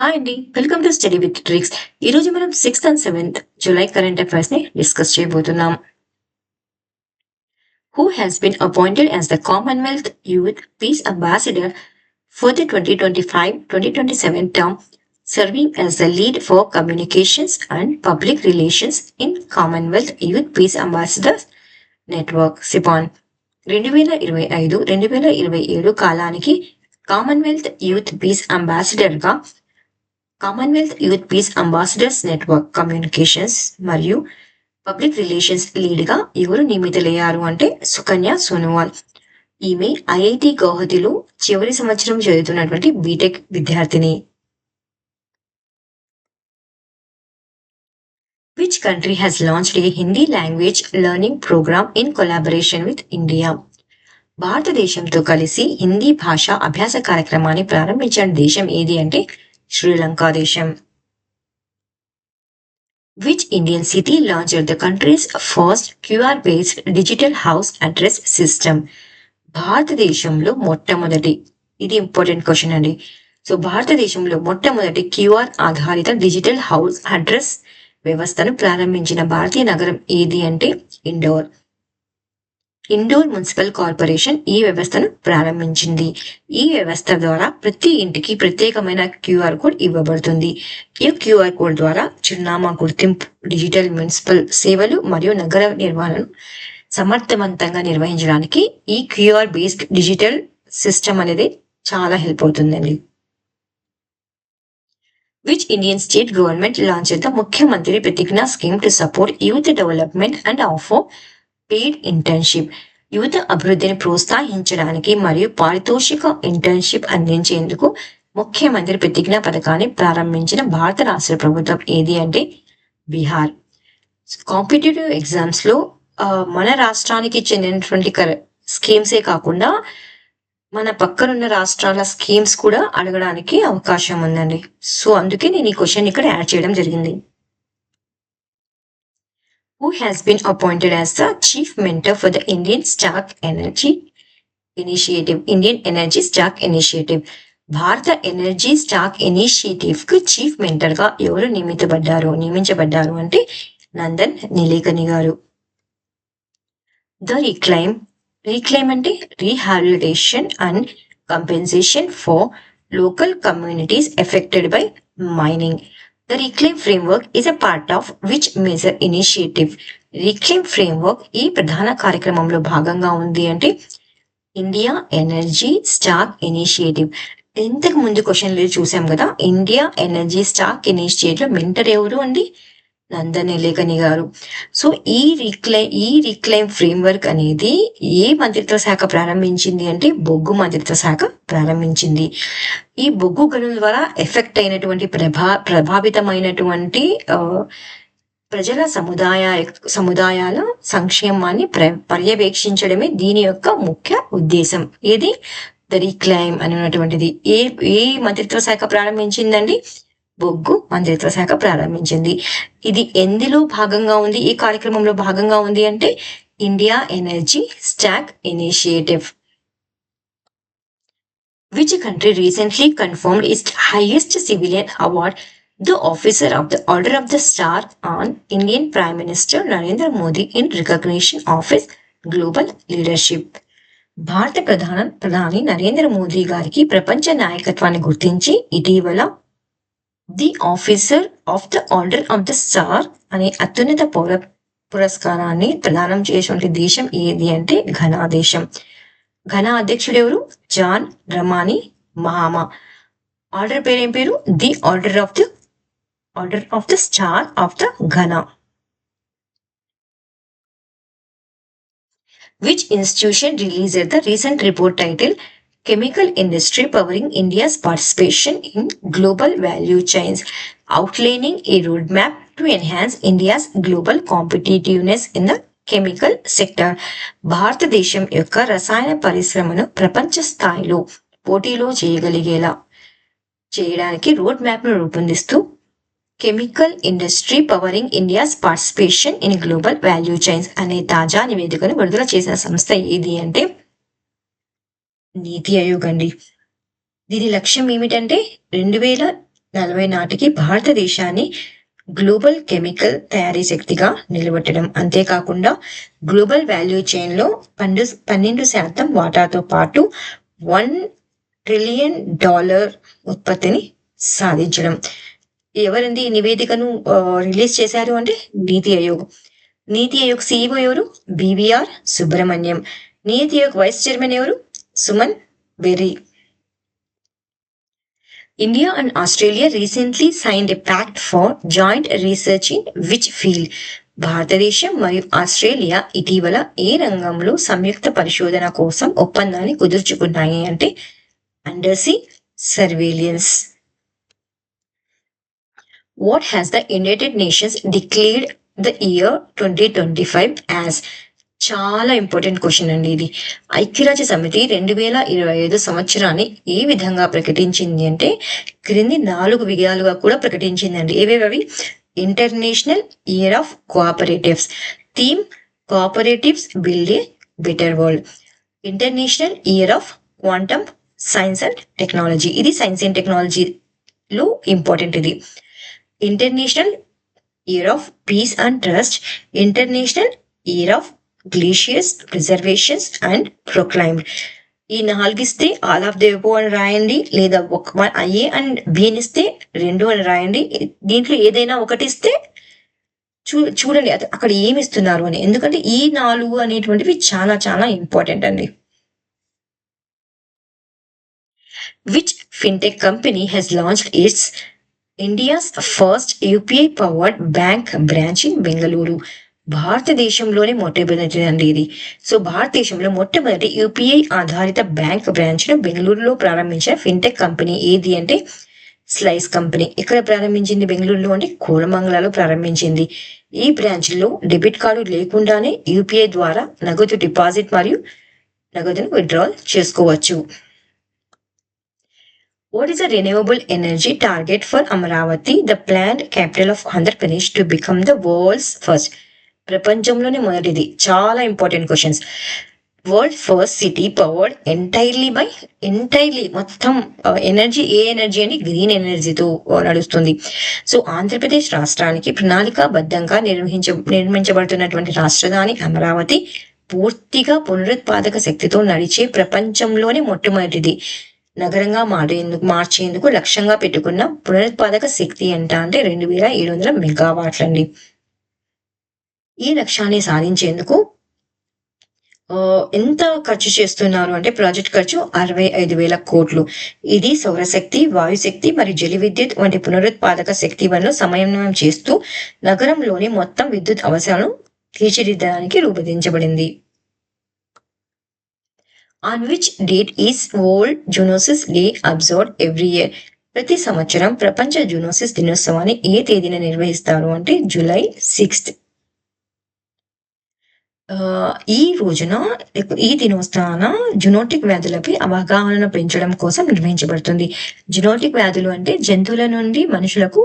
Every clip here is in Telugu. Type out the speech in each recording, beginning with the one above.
హాయ్ అండి, welcome to study with tricks. ఈ రోజు మనం 6th and 7th July current affairs ని డిస్కస్ చేయబోతున్నాం. Who has been appointed as the Commonwealth youth peace ambassador for the 2025-2027 term, serving as the lead for communications and public relations in Commonwealth Youth Peace Ambassadors Network సిపాన్ 2025-2027 కాలానికి కామన్వెల్త్ యూత్ పీస్ అంబాసిడర్ గా Commonwealth youth peace ambassadors network communications మరియు పబ్లిక్ రిలేషన్స్ లీడ్ గా ఎవరు నియమితులయ్యారు అంటే సుకన్య సోనోవాల్. ఈమె ఐఐటి గౌహతిలో చివరి సంవత్సరం చదువుతున్నటువంటి బీటెక్ విద్యార్థిని. Which country has launched a Hindi language learning program in collaboration with India? భారతదేశంతో కలిసి హిందీ భాష అభ్యాస కార్యక్రమాన్ని ప్రారంభించిన దేశం ఏది అంటే శ్రీలంక దేశం. Which Indian city launched the country's first QR-based digital house address system? భారతదేశంలో మొట్టమొదటి, ఇది ఇంపార్టెంట్ క్వశ్చన్ అండి. సో భారతదేశంలో మొట్టమొదటి క్యూఆర్ ఆధారిత డిజిటల్ హౌస్ అడ్రస్ వ్యవస్థను ప్రారంభించిన భారతీయ నగరం ఏది అంటే ఇండోర్. ఇండోర్ మున్సిపల్ కార్పొరేషన్ ఈ వ్యవస్థను ప్రారంభించింది. ఈ వ్యవస్థ ద్వారా ప్రతి ఇంటికి ప్రత్యేకమైన క్యూఆర్ కోడ్ ఇవ్వబడుతుంది. ఈ క్యూఆర్ కోడ్ ద్వారా చిరునామా గుర్తింపు, డిజిటల్ మున్సిపల్ సేవలు మరియు నగర నిర్వహణను సమర్థవంతంగా నిర్వహించడానికి ఈ క్యూఆర్ బేస్డ్ డిజిటల్ సిస్టమ్ అనేది చాలా హెల్ప్ అవుతుందండి. Which Indian state government launched the Mukhyamantri Pratigna scheme to support youth development and offer paid internship? యువత అభివృద్ధిని ప్రోత్సహించడానికి మరియు పారితోషిక ఇంటర్న్షిప్ అందించేందుకు ముఖ్యమంత్రి ప్రతిజ్ఞ పథకాన్ని ప్రారంభించిన భారత రాష్ట్ర ప్రభుత్వం ఏది అంటే బీహార్. కాంపిటేటివ్ ఎగ్జామ్స్ లో మన రాష్ట్రానికి చెందినటువంటి స్కీమ్సే కాకుండా మన పక్కనున్న రాష్ట్రాల స్కీమ్స్ కూడా అడగడానికి అవకాశం ఉందండి. సో అందుకే నేను ఈ క్వశ్చన్ ఇక్కడ యాడ్ చేయడం జరిగింది. Who has been appointed as the chief mentor for the Indian Energy Stack Initiative? భారత ఎనర్జీ స్టాక్ ఇనిషియేటివ్ కు చీఫ్ మెంటర్ గా ఎవరు నియమించబడ్డారు అంటే నందన్ నిలేకని గారు. ద రీక్లైమ్ అంటే rehabilitation and compensation for local communities affected by mining. The Reclaim Framework is a part of which major initiative? Reclaim Framework ఈ ప్రధాన కార్యక్రమంలో భాగంగా ఉంది అంటే ఇండియా ఎనర్జీ స్టాక్ ఇనిషియేటివ్. ఇంతకు ముందు క్వశ్చన్ చూసాం కదా, India energy stock initiative mentor ఎవరు అండి? నందన్ నిలేకని గారు. సో ఈ రీక్లైమ్ ఫ్రేమ్వర్క్ అనేది ఏ మంత్రిత్వ శాఖ ప్రారంభించింది అంటే బొగ్గు మంత్రిత్వ శాఖ ప్రారంభించింది. ఈ బొగ్గు గనుల ద్వారా ఎఫెక్ట్ అయినటువంటి ప్రభావితమైనటువంటి ప్రజల సముదాయాల సంక్షేమాన్ని పర్యవేక్షించడమే దీని యొక్క ముఖ్య ఉద్దేశం. ఏది ద రీక్లైమ్ అనేటువంటిది ఏ మంత్రిత్వ శాఖ ప్రారంభించిందండి? బొగ్గు మంత్రిత్వ శాఖ ప్రారంభించింది. ఇది ఎందులో భాగంగా ఉంది, ఈ కార్యక్రమంలో భాగంగా ఉంది అంటే India energy stock initiative. Which country recently confirmed its highest civilian award, the Officer of the Order of the Star, on Indian Prime Minister Narendra Modi in recognition of his global leadership? భారత ప్రధాని నరేంద్ర మోదీ గారికి ప్రపంచ నాయకత్వాన్ని గుర్తించి ఇటీవల the officer of the order of the star అనే అత్యున్నత పురస్కారాన్ని ప్రదానం చేసినటువంటి దేశం ఏది అంటే ఘనా దేశం. ఘనా అధ్యక్షుడు ఎవరు? జాన్ రమానీ మహామా. ఆర్డర్ పేరు ఏం పేరు? The order of the star of the Ghana. Which institution released the recent report titled Chemical Industry Powering India's Participation in Global Value Chains, outlining a roadmap to enhance India's global competitiveness in the chemical sector? భారతదేశం యొక్క రసాయన పరిశ్రమను ప్రపంచ స్థాయిలో పోటీలో చేయడానికి రోడ్ మ్యాప్ ను రూపొందిస్తూ chemical industry powering India's participation in global value chains అనే తాజా నివేదికను విడుదల చేసిన సంస్థ ఏది అంటే నీతి ఆయోగ్ అండి. దీని లక్ష్యం ఏమిటంటే 2030 40 నాటికి భారతదేశాన్ని గ్లోబల్ కెమికల్ తయారీ శక్తిగా నిలబెట్టడం, అంతేకాకుండా గ్లోబల్ వాల్యూ చైన్ లో 12% వాటాతో పాటు $1 ట్రిలియన్ ఉత్పత్తిని సాధించడం. ఎవరండి ఈ నివేదికను రిలీజ్ చేశారు అంటే నీతి ఆయోగ్. నీతి ఆయోగ్ CEO ఎవరు? BVR సుబ్రహ్మణ్యం. నీతి ఆయోగ్ వైస్ చైర్మన్ ఎవరు? Suman berry. India and Australia recently signed a pact for joint research in which field? భారతదేశం మరియు ఆస్ట్రేలియా ఇటీవల ఏ రంగంలో సంయుక్త పరిశోధన కోసం ఒప్పందాన్ని కుదుర్చుకున్నాయి అంటే అండర్సీ సర్వేలియన్స్. What has the United Nations declared the year 2025 as? చాలా ఇంపార్టెంట్ క్వశ్చన్ అండి ఇది. ఐక్యరాజ్య సమితి 2025 సంవత్సరాన్ని ఏ విధంగా ప్రకటించింది అంటే క్రింది 4 విజయాలుగా కూడా ప్రకటించిందండి. ఏవేవి? International year of cooperatives. Theme cooperatives build a better world. International year of quantum science and technology. ఇది సైన్స్ అండ్ టెక్నాలజీలో ఇంపార్టెంట్ ఇది. International year of piece and trust. International year of glaciers preservations and proclaimed. ఈ 4 ఇస్తే ఆల్ ఆఫ్ ది అబో అని రాయండి, లేదా ఏ అండ్ బిని ఇస్తే 2 అని రాయండి. దీంట్లో ఏదైనా ఒకటి ఇస్తే చూడండి అక్కడ ఏమి ఇస్తున్నారు అని, ఎందుకంటే ఈ 4 అనేటువంటివి చాలా చాలా ఇంపార్టెంట్ అండి. Which fintech company Hess launched it's India's first UPI powered bank branch in Bengaluru. భారతదేశంలోనే మొట్టమొదటి అండి ఇది. సో భారతదేశంలో మొట్టమొదటి UPI ఆధారిత బ్యాంక్ బ్రాంచ్ ను బెంగళూరులో ప్రారంభించిన ఫిన్టెక్ కంపెనీ ఏది అంటే స్లైస్ కంపెనీ. ఎక్కడ ప్రారంభించింది? బెంగళూరులో అంటే కోరమంగళలో ప్రారంభించింది. ఈ బ్రాంచ్ లో డెబిట్ కార్డు లేకుండానే UPI ద్వారా నగదు డిపాజిట్ మరియు నగదును విత్డ్రాల్ చేసుకోవచ్చు. What is the renewable energy target for Amaravati, the planned capital of Andhra Pradesh, to become the world's first? ప్రపంచంలోనే మొదటిది. చాలా important questions. World first city powered entirely మొత్తం ఎనర్జీ. ఏ ఎనర్జీ అని? గ్రీన్ ఎనర్జీతో నడుస్తుంది. సో ఆంధ్రప్రదేశ్ రాష్ట్రానికి ప్రణాళికాబద్ధంగా నిర్మించబడుతున్నటువంటి రాష్ట్రధాని అమరావతి పూర్తిగా పునరుత్పాదక శక్తితో నడిచే ప్రపంచంలోనే మొట్టమొదటిది నగరంగా మార్చేందుకు లక్ష్యంగా పెట్టుకున్న పునరుత్పాదక శక్తి అంటే 2700 మెగావాట్లండి. ఈ లక్ష్యాన్ని సాధించేందుకు ఎంత ఖర్చు చేస్తున్నారు అంటే ప్రాజెక్ట్ ఖర్చు 65,000 కోట్లు. ఇది సౌరశక్తి, వాయుశక్తి మరియు జల విద్యుత్ వంటి పునరుత్పాదక శక్తి వనరులు సమన్వయం చేస్తూ నగరంలోని మొత్తం విద్యుత్ అవసరాలను తీర్చిదిద్దడానికి రూపొందించబడింది. On which date is World Zoonosis Day observed every year? ప్రతి సంవత్సరం ప్రపంచ జూనోసిస్ దినోత్సవాన్ని ఏ తేదీన నిర్వహిస్తారు అంటే జూలై 6th. ఈ రోజున ఈ దినోత్సవాన జునోటిక్ వ్యాధులపై అవగాహన పెంచడం కోసం నిర్వహించబడుతుంది. జునోటిక్ వ్యాధులు అంటే జంతువుల నుండి మనుషులకు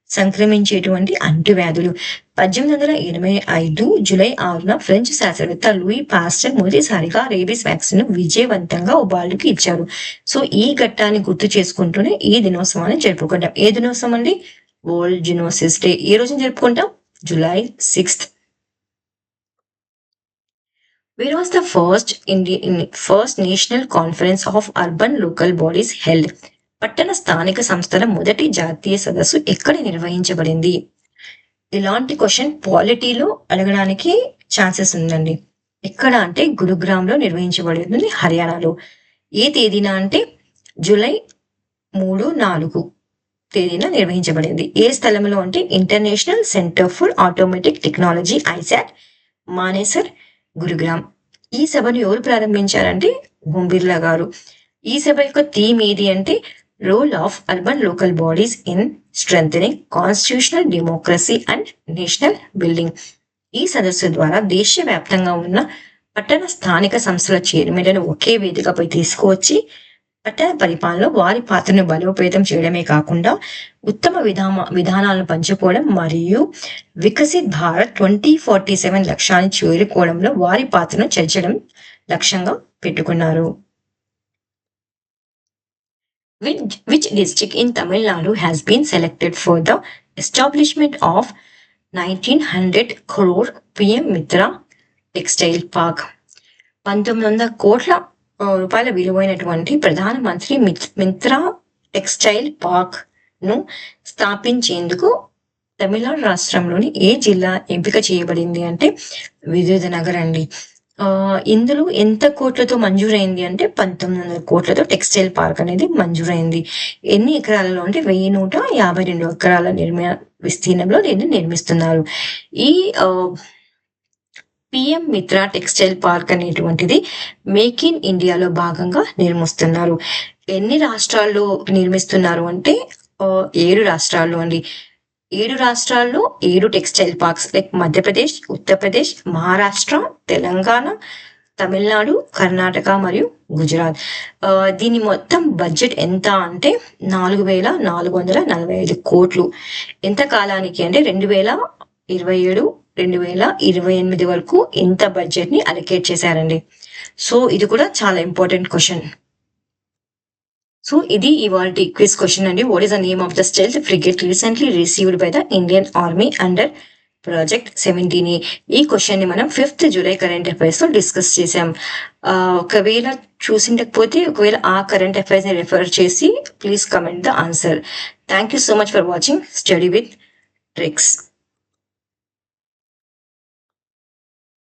సంక్రమించేటువంటి అంటువ్యాధులు. 1885 జూలై 6న ఫ్రెంచ్ శాస్త్రవేత్త లూయి పాస్టర్ మొదటిసారిగా రేబీస్ వ్యాక్సిన్ విజయవంతంగా బాలుకి ఇచ్చారు. సో ఈ ఘట్టాన్ని గుర్తు చేసుకుంటూనే ఈ దినోత్సవాన్ని జరుపుకుంటాం. ఏ దినోత్సవం అండి? World zoonosis day. ఏ రోజున జరుపుకుంటాం? July 6th. Where was the first national conference of urban local bodies held? పట్టణ స్థానిక సంస్థల మొదటి జాతీయ సదస్సు ఎక్కడ నిర్వహించబడింది? ఇలాంటి క్వశ్చన్ పాలిటీలో అడగడానికి ఛాన్సెస్ ఉందండి. ఎక్కడ అంటే గురుగ్రామ్ లో నిర్వహించబడింది, హర్యానాలో. ఏ తేదీన అంటే జూలై 3, 4 తేదీన నిర్వహించబడింది. ఏ స్థలంలో అంటే international centre for automatic technology ICAT, Manesar, Gurugram. ఈ సభను ఎవరు ప్రారంభించారంటే ఓం బిర్లా గారు. ఈ సభ యొక్క థీమ్ ఏది అంటే role of urban local bodies in strengthening constitutional democracy and national building. ఈ సదస్సు ద్వారా దేశవ్యాప్తంగా ఉన్న పట్టణ స్థానిక సంస్థల చైర్మన్లను ఒకే వేదికపై తీసుకువచ్చి పట్టణ పరిపాలనలో వారి పాత్రను బలోపేతం చేయడమే కాకుండా ఉత్తమ విధానాలను పంచుకోవడం మరియు వికసిత్ భారత్ 2047 లక్ష్యాన్ని చేరుకోవడంలో వారి పాత్రను చర్చడం లక్ష్యంగా పెట్టుకున్నారు. Which district in Tamil Nadu has been selected for the establishment of 1900 crore PM Mitra Textile Park? 1900 కోట్ల రూపాయల విలువైనటువంటి ప్రధానమంత్రి మిత్రా టెక్స్టైల్ పార్క్ ను స్థాపించేందుకు తమిళనాడు రాష్ట్రంలోని ఏ జిల్లా ఎంపిక చేయబడింది అంటే విరుధనగర్ అండి. ఇందులో ఎంత కోట్లతో మంజూరైంది అంటే 1900 కోట్లతో టెక్స్టైల్ పార్క్ అనేది మంజూరైంది. ఎన్ని ఎకరాలలో అంటే 1152 ఎకరాల విస్తీర్ణంలో దీన్ని నిర్మిస్తున్నారు. ఈ పిఎం మిత్రా టెక్స్టైల్ పార్క్ అనేటువంటిది మేక్ ఇన్ ఇండియాలో భాగంగా నిర్మిస్తున్నారు. ఎన్ని రాష్ట్రాల్లో నిర్మిస్తున్నారు అంటే 7 రాష్ట్రాల్లో అండి. 7 రాష్ట్రాల్లో 7 textile parks like Madhya Pradesh, Uttar Pradesh, Maharashtra, Telangana, Tamil Nadu, Karnataka మరియు గుజరాత్. దీని మొత్తం బడ్జెట్ ఎంత అంటే 4,445 కోట్లు. ఎంత కాలానికి అంటే 2027 2028 వరకు ఇంత బడ్జెట్ ని అలొకేట్ చేశారండి. సో ఇది కూడా చాలా ఇంపార్టెంట్ క్వశ్చన్. సో ఇది ఇవాల్టి క్విజ్ క్వశ్చన్ అండి. What is the name of the stealth frigate recently received by the Indian army under project 17A? ఈ క్వశ్చన్ ని మనం 5th జూలై కరెంట్ అఫైర్స్ లో డిస్కస్ చేసాం. ఒకవేళ చూసిండకపోతే ఒకవేళ ఆ కరెంట్ అఫైర్స్ ని రెఫర్ చేసి please comment the answer. Thank you so much for watching study with tricks.